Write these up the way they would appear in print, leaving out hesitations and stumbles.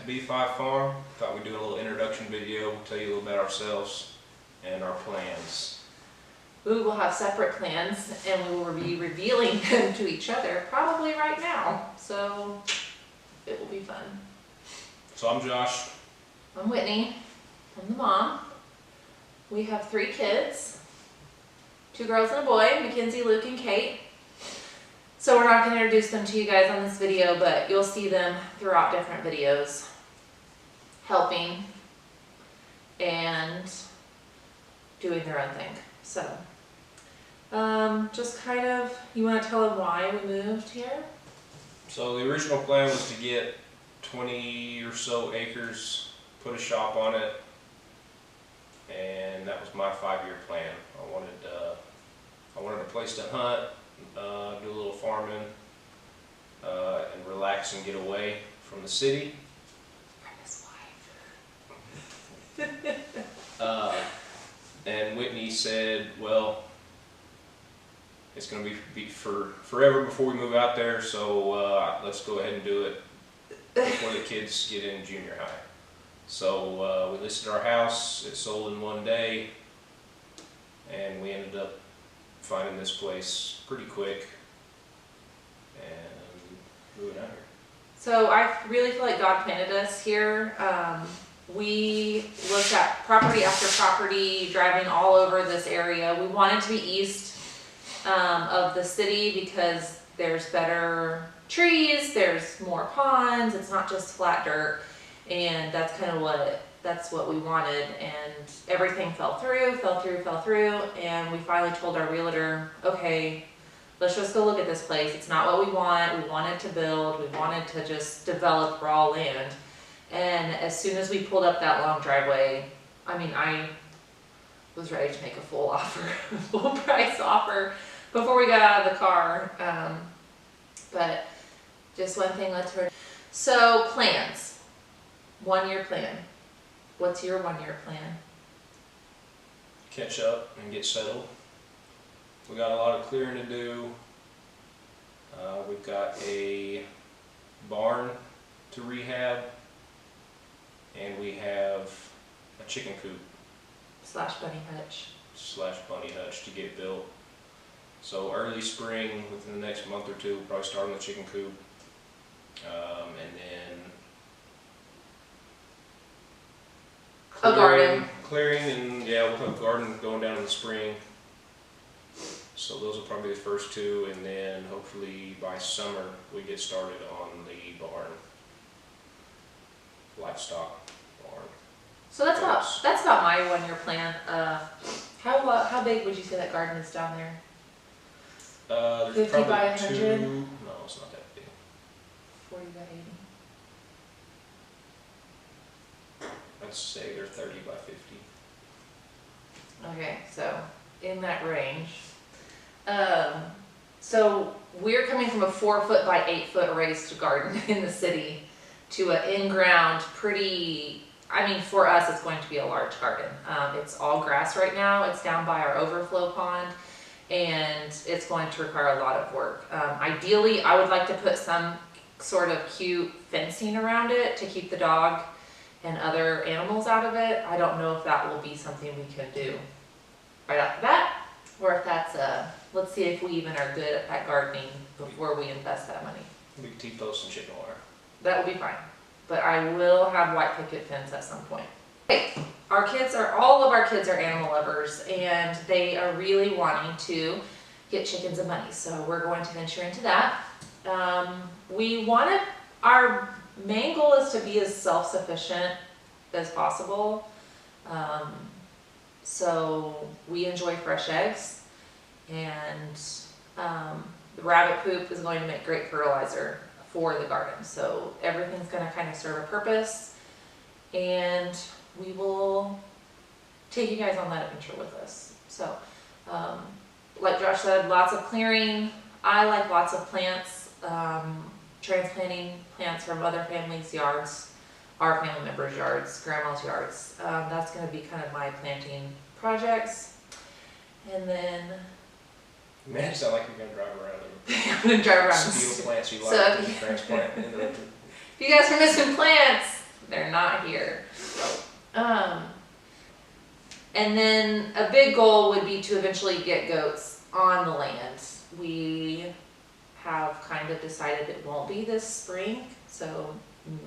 to B5 Farm. Thought we'd do a little introduction video, tell you a little about ourselves and our plans. We will have separate plans and we will be revealing them to each other probably right now. So it will be fun. So I'm Josh. I'm Whitney. I'm the mom. We have 3 kids, 2 girls and a boy, Mackenzie, Luke, and Kate. So we're not going to introduce them to you guys on this video, but you'll see them throughout different videos, helping and doing their own thing. So, just kind of, you want to tell them why we moved here? So the original plan was to get 20 or so acres, put a shop on it, and that was my 5-year plan. I wanted a place to hunt, do a little farming, and relax and get away from the city. From his wife. And Whitney said, well, it's going to be for forever before we move out there, so let's go ahead and do it before the kids get in junior high. So we listed our house, it sold in one day, and we ended up finding this place pretty quick and moving out here. So I really feel like God planted us here. We looked at property after property, driving all over this area. We wanted to be east of the city because there's better trees, there's more ponds, it's not just flat dirt, and that's kind of what we wanted. And everything fell through, and we finally told our realtor, okay, let's just go look at this place. It's not what we want. We wanted to build, we wanted to just develop raw land. And as soon as we pulled up that long driveway, I mean, I was ready to make a full offer, full price offer before we got out of the car. But just one thing led to another. So plans, 1-year plan. What's your 1-year plan? Catch up and get settled. We got a lot of clearing to do. We've got a barn to rehab, and we have a chicken coop / bunny hutch. / bunny hutch to get built. So early spring, within the next month or two, we'll probably start on the chicken coop, and then A garden. Clearing, and yeah, we'll have a garden going down in the spring. So those will probably be the first 2, and then hopefully by summer we get started on the barn, livestock barn. So that's about my 1-year plan. How big would you say that garden is down there? There's 50 probably by 100? 2. No, it's not that big. 40 by 80. I'd say they're 30 by 50. Okay, so in that range. So we're coming from a 4-foot by 8-foot raised garden in the city to an in-ground pretty, I mean, for us it's going to be a large garden. It's all grass right now. It's down by our overflow pond, and it's going to require a lot of work. Ideally, I would like to put some sort of cute fencing around it to keep the dog and other animals out of it. I don't know if that will be something we can do right off the bat, or if that's let's see if we even are good at gardening before we invest that money. We can T-post some chicken wire. That will be fine, but I will have white picket fence at some point. Okay. All of our kids are animal lovers, and they are really wanting to get chickens and bunnies, so we're going to venture into that. Our main goal is to be as self-sufficient as possible. So we enjoy fresh eggs, and the rabbit poop is going to make great fertilizer for the garden. So everything's going to kind of serve a purpose, and we will take you guys on that adventure with us. So like Josh said, lots of clearing. I like lots of plants, transplanting plants from other families' yards, our family members' yards, grandma's yards. That's going to be kind of my planting projects. And then Man, it sounds like you're going to drive around I'm going to drive around. steal plants you like So- and transplant into the... If you guys are missing plants, They're not here. And then a big goal would be to eventually get goats on the land. We have kind of decided it won't be this spring, so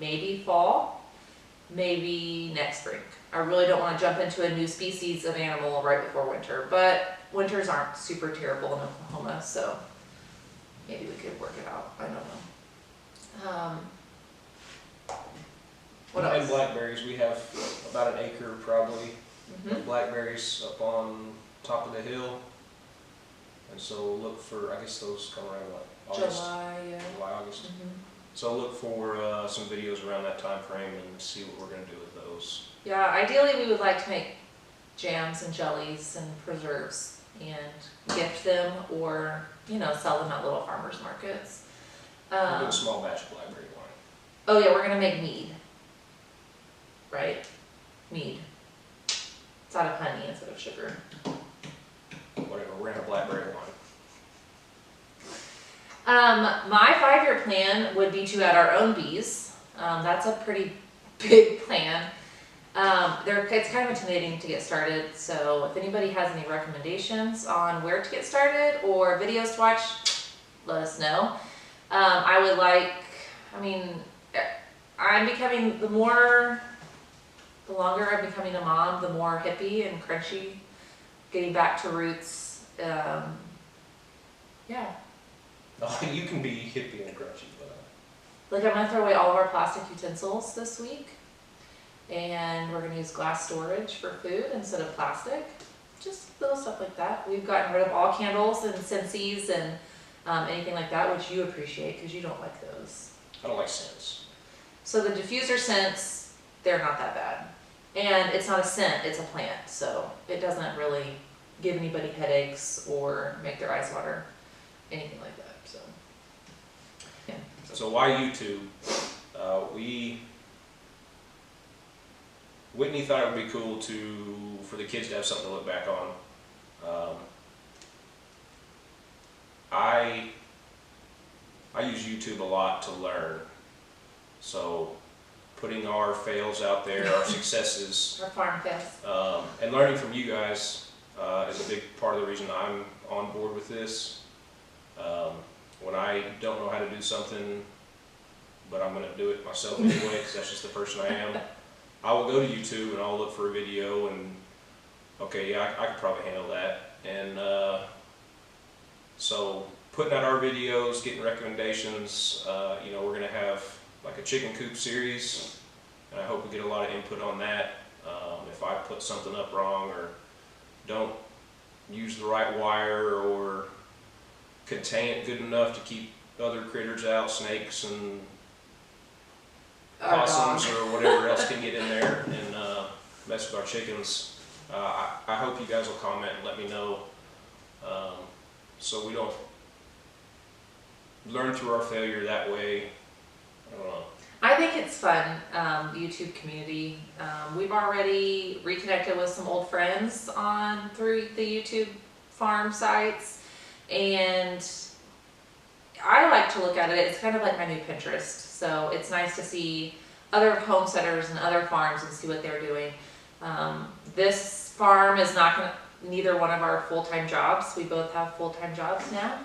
maybe fall, maybe next spring. I really don't want to jump into a new species of animal right before winter, but winters aren't super terrible in Oklahoma, so maybe we could work it out. I don't know. What else? And blackberries, we have about an acre probably Mhm. of blackberries up on top of the hill. And so look for, I guess those come around what, August? July, yeah. July, August. Mhm. So look for some videos around that time frame and see what we're gonna do with those. Yeah, ideally we would like to make jams and jellies and preserves and gift them or, sell them at little farmers markets. We'll do a small batch of blackberry wine. Oh yeah, we're gonna make mead. Right? Mead. It's out of honey instead of sugar. Whatever, we're gonna have blackberry wine. My 5-year plan would be to add our own bees. That's a pretty big plan. It's kind of intimidating to get started, so if anybody has any recommendations on where to get started or videos to watch, let us know. I'm becoming, the longer I'm becoming a mom, the more hippie and crunchy, getting back to roots. Yeah. Oh, you can be hippie and crunchy, but Like I'm gonna throw away all of our plastic utensils this week, and we're gonna use glass storage for food instead of plastic. Just little stuff like that. We've gotten rid of all candles and Scentsies and anything like that, which you appreciate because you don't like those. I don't like scents. So the diffuser scents, they're not that bad. And it's not a scent, it's a plant, so it doesn't really give anybody headaches or make their eyes water, anything like that, so. Yeah. So why YouTube? Whitney thought it would be cool for the kids to have something to look back on. I use YouTube a lot to learn. So putting our fails out there, our successes, Our farm fest. and learning from you guys is a big part of the reason I'm on board with this. When I don't know how to do something, but I'm going to do it myself anyway, because that's just the person I am, I will go to YouTube and I'll look for a video and, okay, yeah, I could probably handle that. And so putting out our videos, getting recommendations, we're going to have like a chicken coop series, and I hope we get a lot of input on that. If I put something up wrong or don't use the right wire or contain it good enough to keep other critters out, snakes and possums or whatever else can get in there and mess with our chickens, I hope you guys will comment and let me know, so we don't learn through our failure that way. I don't know. I think it's fun, YouTube community. We've already reconnected with some old friends through the YouTube farm sites, and I like to look at it. It's kind of like my new Pinterest. So it's nice to see other homesteaders and other farms and see what they're doing. This farm is neither one of our full-time jobs. We both have full-time jobs now.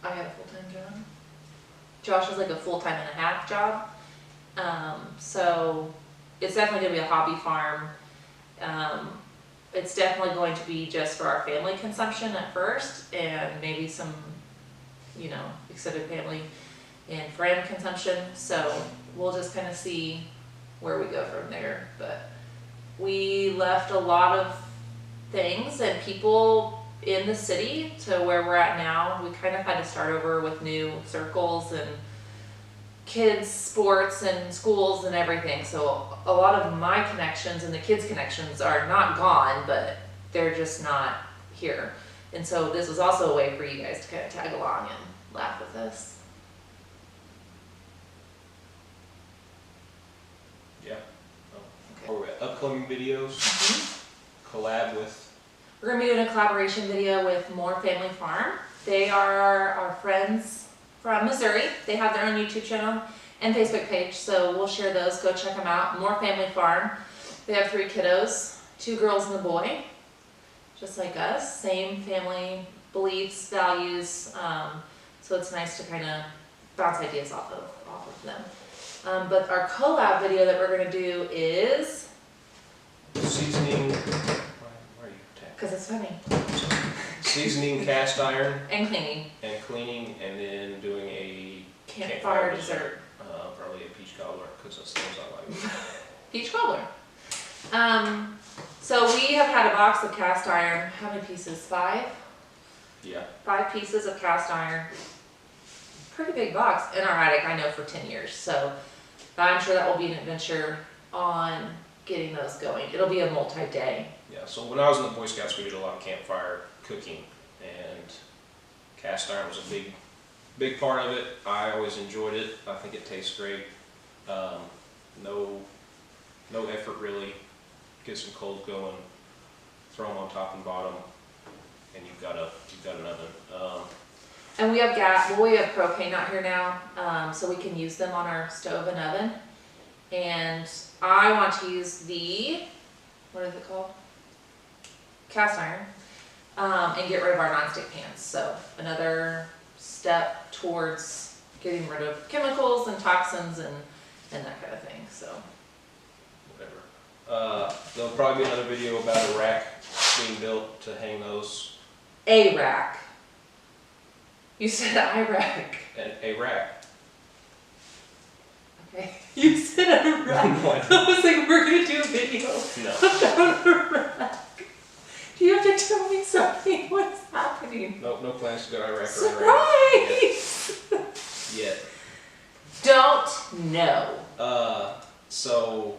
I have a full-time job. Josh has like a full-time and a half job. So it's definitely gonna be a hobby farm. It's definitely going to be just for our family consumption at first, and maybe some, extended family and friend consumption. So we'll just kind of see where we go from there. But we left a lot of things and people in the city to where we're at now. We kind of had to start over with new circles and kids sports and schools and everything. So a lot of my connections and the kids' connections are not gone, but they're just not here. And so this was also a way for you guys to kind of tag along and laugh with us. Yeah. Or upcoming videos, collab with. We're gonna be doing a collaboration video with More Family Farm. They are our friends from Missouri. They have their own YouTube channel, and Facebook page. So we'll share those. Go check them out. More Family Farm. They have 3 kiddos, 2 girls and a boy, just like us. Same family beliefs, values. So it's nice to kind of bounce ideas off of them. But our collab video that we're gonna do is, Seasoning, where are you tapping? because it's funny, Seasoning cast iron and cleaning. and cleaning, and then doing a Campfire dessert. Probably a peach cobbler, because that's the things I like. Peach cobbler. So we have had a box of cast iron. How many pieces? 5? Yeah. 5 pieces of cast iron. Pretty big box in our attic, I know, for 10 years. So I'm sure that will be an adventure on getting those going. It'll be a multi-day. Yeah, so when I was in the Boy Scouts, we did a lot of campfire cooking, and cast iron was a big part of it. I always enjoyed it. I think it tastes great. No effort really. Get some coals going, throw them on top and bottom, and you've got an oven. And we have gas. Well, we have propane out here now, so we can use them on our stove and oven. And I want to use the, what is it called? Cast iron, and get rid of our nonstick pans. So another step towards getting rid of chemicals and toxins and that kind of thing. So Whatever. There'll probably be another video about a rack being built to hang those. a rack. You said a rack. A rack. Okay. You said a rack. I was like, we're gonna do a video No. about a rack. Do you have to tell me something? What's happening? No plans to go to Iraq or Iraq. Surprise! Yet. Don't know. So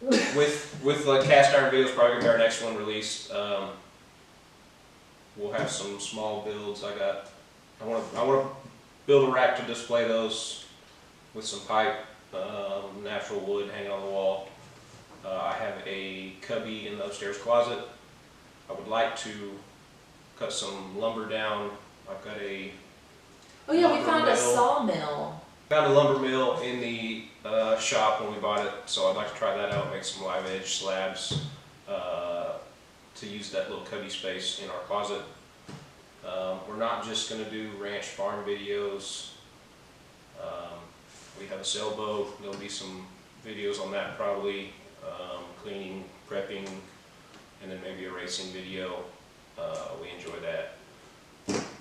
with the cast iron videos, probably gonna be our next one released. We'll have some small builds. I want to build a rack to display those with some pipe, natural wood hanging on the wall. I have a cubby in the upstairs closet. I would like to cut some lumber down. I've got a Oh yeah, we lumber found a mill. sawmill. Found a lumber mill in the shop when we bought it, so I'd like to try that out, make some live edge slabs to use that little cubby space in our closet. We're not just going to do ranch farm videos. We have a sailboat. There'll be some videos on that probably, cleaning, prepping, and then maybe a racing video. We enjoy that.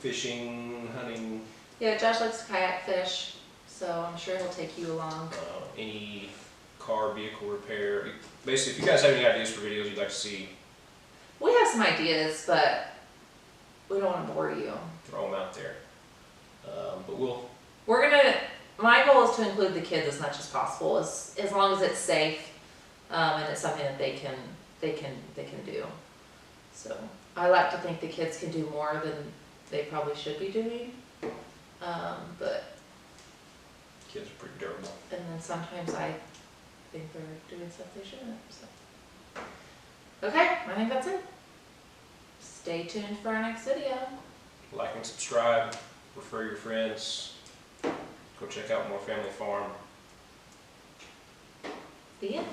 Fishing, hunting, Yeah, Josh likes to kayak fish, so I'm sure he'll take you along. any car, vehicle repair. Basically, if you guys have any ideas for videos you'd like to see, We have some ideas, but we don't want to bore you. throw them out there. But we'll, My goal is to include the kids as much as possible, as long as it's safe, and it's something that they can do. So I like to think the kids can do more than they probably should be doing. But kids are pretty durable. and then sometimes I think they're doing stuff they shouldn't. So okay, I think that's it. Stay tuned for our next video. Like and subscribe, refer your friends, go check out More Family Farm. The end.